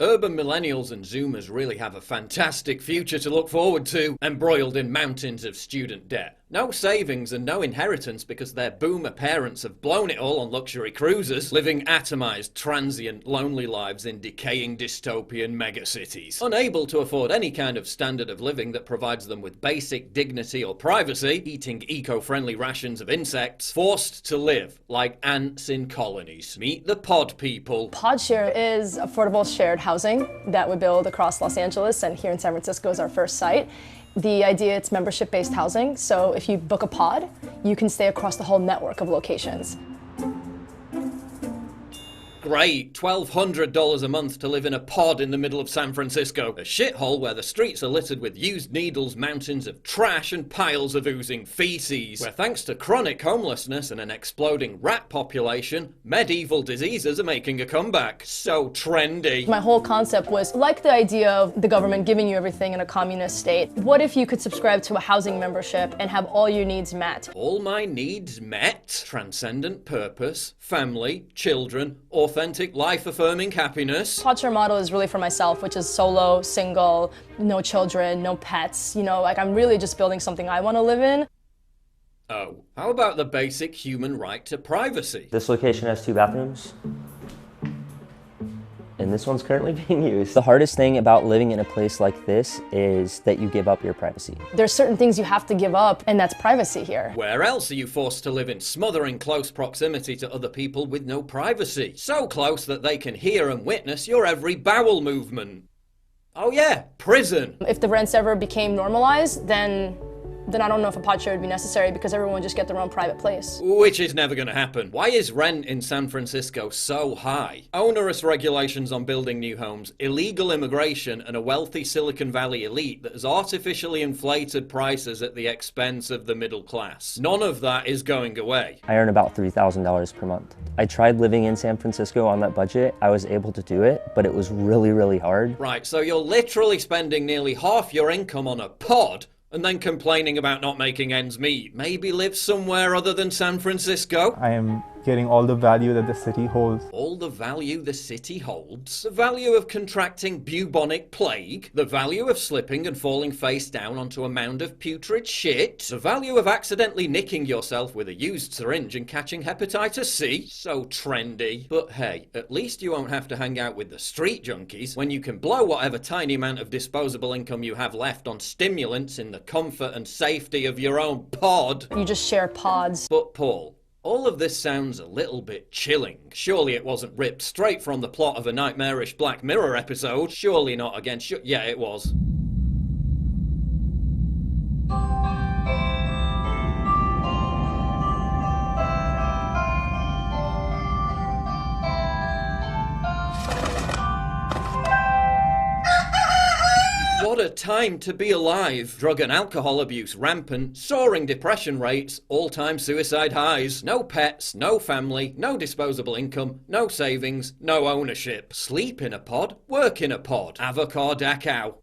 Urban millennials and Zoomers really have a fantastic future to look forward to, embroiled in mountains of student debt. No savings and no inheritance because their boomer parents have blown it all on luxury cruises, living atomized, transient, lonely lives in decaying dystopian megacities. Unable to afford any kind of standard of living that provides them with basic dignity or privacy, eating eco-friendly rations of insects, forced to live like ants in colonies. Meet the pod people. PodShare is affordable shared housing that we build across Los Angeles, and here in San Francisco is our first site. The idea, it's membership-based housing, so if you book a pod, you can stay across the whole network of locations. Great, $1,200 a month to live in a pod in the middle of San Francisco. A shithole where the streets are littered with used needles, mountains of trash, and piles of oozing feces. Where thanks to chronic homelessness and an exploding rat population, medieval diseases are making a comeback. So trendy. My whole concept was, like the idea of the government giving you everything in a communist state, what if you could subscribe to a housing membership and have all your needs met? All my needs met? Transcendent purpose, family, children, authentic life-affirming happiness. PodShare model is really for myself, which is solo, single, no children, no pets. You know, like I'm really just building something I want to live in. Oh, how about the basic human right to privacy? This location has 2 bathrooms, and this one's currently being used. The hardest thing about living in a place like this is that you give up your privacy. There's certain things you have to give up, and that's privacy here. Where else are you forced to live in smothering close proximity to other people with no privacy? So close that they can hear and witness your every bowel movement. Oh yeah, prison. If the rents ever became normalized, then I don't know if a PodShare would be necessary because everyone would just get their own private place. Which is never going to happen. Why is rent in San Francisco so high? Onerous regulations on building new homes, illegal immigration, and a wealthy Silicon Valley elite that has artificially inflated prices at the expense of the middle class. None of that is going away. I earn about $3,000 per month. I tried living in San Francisco on that budget. I was able to do it, but it was really, really hard. Right, so you're literally spending nearly half your income on a pod and then complaining about not making ends meet. Maybe live somewhere other than San Francisco? I am getting all the value that the city holds. All the value the city holds? The value of contracting bubonic plague? The value of slipping and falling face down onto a mound of putrid shit? The value of accidentally nicking yourself with a used syringe and catching hepatitis C? So trendy. But hey, at least you won't have to hang out with the street junkies when you can blow whatever tiny amount of disposable income you have left on stimulants in the comfort and safety of your own pod. You just share pods. But Paul, all of this sounds a little bit chilling. Surely it wasn't ripped straight from the plot of a nightmarish Black Mirror episode. Surely not again. Yeah, it was. What a time to be alive. Drug and alcohol abuse rampant, soaring depression rates, all-time suicide highs, no pets, no family, no disposable income, no savings, no ownership. Sleep in a pod, work in a pod. Avocar Dachau.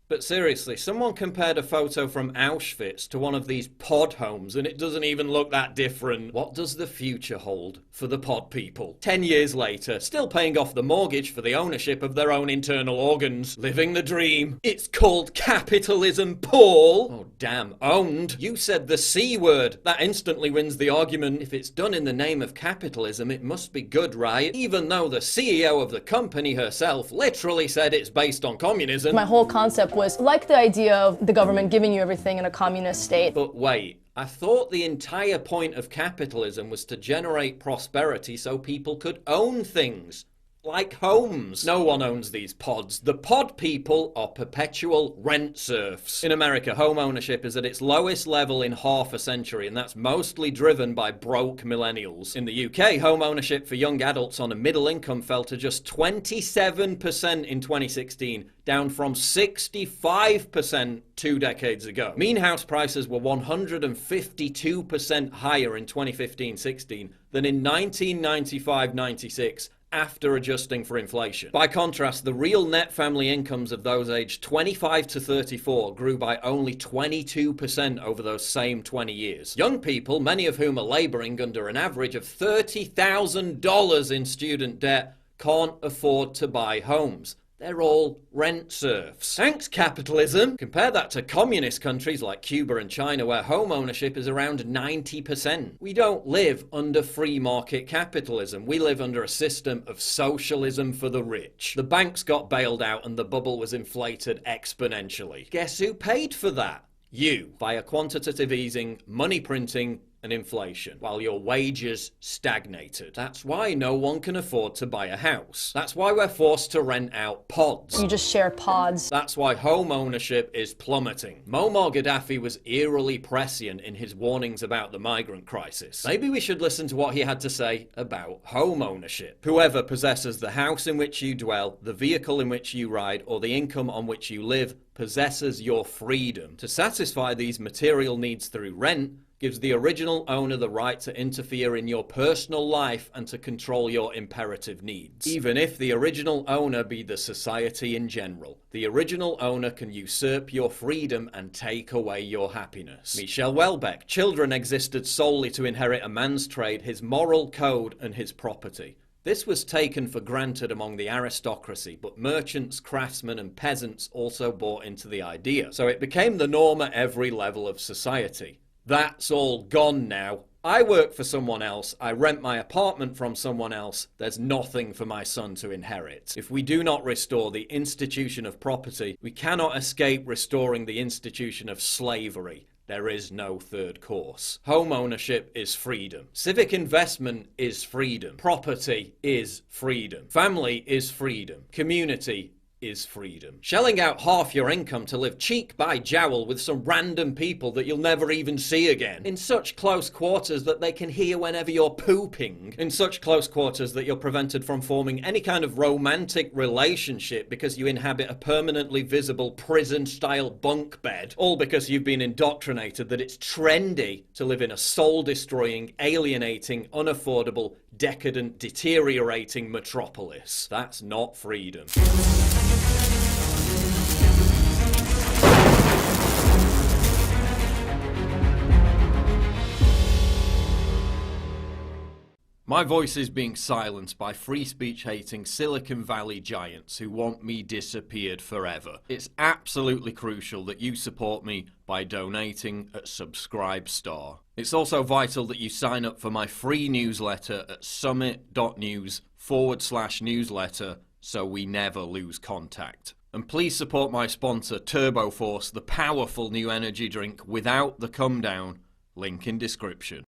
But seriously, someone compared a photo from Auschwitz to one of these pod homes and it doesn't even look that different. What does the future hold for the pod people? 10 years later, still paying off the mortgage for the ownership of their own internal organs. Living the dream. It's called capitalism, Paul. Oh damn, owned. You said the C word. That instantly wins the argument. If it's done in the name of capitalism, it must be good, right? Even though the CEO of the company herself literally said it's based on communism. My whole concept was, like the idea of the government giving you everything in a communist state. But wait, I thought the entire point of capitalism was to generate prosperity so people could own things. Like homes. No one owns these pods. The pod people are perpetual rent serfs. In America, home ownership is at its lowest level in half a century, and that's mostly driven by broke millennials. In the UK, home ownership for young adults on a middle income fell to just 27% in 2016, down from 65% 2 decades ago. Mean house prices were 152% higher in 2015-16 than in 1995-96, after adjusting for inflation. By contrast, the real net family incomes of those aged 25 to 34 grew by only 22% over those same 20 years. Young people, many of whom are laboring under an average of $30,000 in student debt, can't afford to buy homes. They're all rent serfs. Thanks, capitalism! Compare that to communist countries like Cuba and China, where home ownership is around 90%. We don't live under free market capitalism. We live under a system of socialism for the rich. The banks got bailed out and the bubble was inflated exponentially. Guess who paid for that? You, via quantitative easing, money printing, and inflation, while your wages stagnated. That's why no one can afford to buy a house. That's why we're forced to rent out pods. You just share pods. That's why home ownership is plummeting. Muammar Gaddafi was eerily prescient in his warnings about the migrant crisis. Maybe we should listen to what he had to say about home ownership. Whoever possesses the house in which you dwell, the vehicle in which you ride, or the income on which you live possesses your freedom. To satisfy these material needs through rent gives the original owner the right to interfere in your personal life and to control your imperative needs. Even if the original owner be the society in general, the original owner can usurp your freedom and take away your happiness. Michel Houellebecq: children existed solely to inherit a man's trade, his moral code, and his property. This was taken for granted among the aristocracy, but merchants, craftsmen, and peasants also bought into the idea. So it became the norm at every level of society. That's all gone now. I work for someone else, I rent my apartment from someone else, there's nothing for my son to inherit. If we do not restore the institution of property, we cannot escape restoring the institution of slavery. There is no third course. Home ownership is freedom. Civic investment is freedom. Property is freedom. Family is freedom. Community is freedom. Shelling out half your income to live cheek by jowl with some random people that you'll never even see again, in such close quarters that they can hear whenever you're pooping, in such close quarters that you're prevented from forming any kind of romantic relationship because you inhabit a permanently visible prison-style bunk bed, all because you've been indoctrinated that it's trendy to live in a soul-destroying, alienating, unaffordable, decadent, deteriorating metropolis. That's not freedom. My voice is being silenced by free speech hating Silicon Valley giants who want me disappeared forever. It's absolutely crucial that you support me by donating at Subscribestar. It's also vital that you sign up for my free newsletter at summit.news/newsletter so we never lose contact. And please support my sponsor Turbo Force, the powerful new energy drink without the come down. Link in description.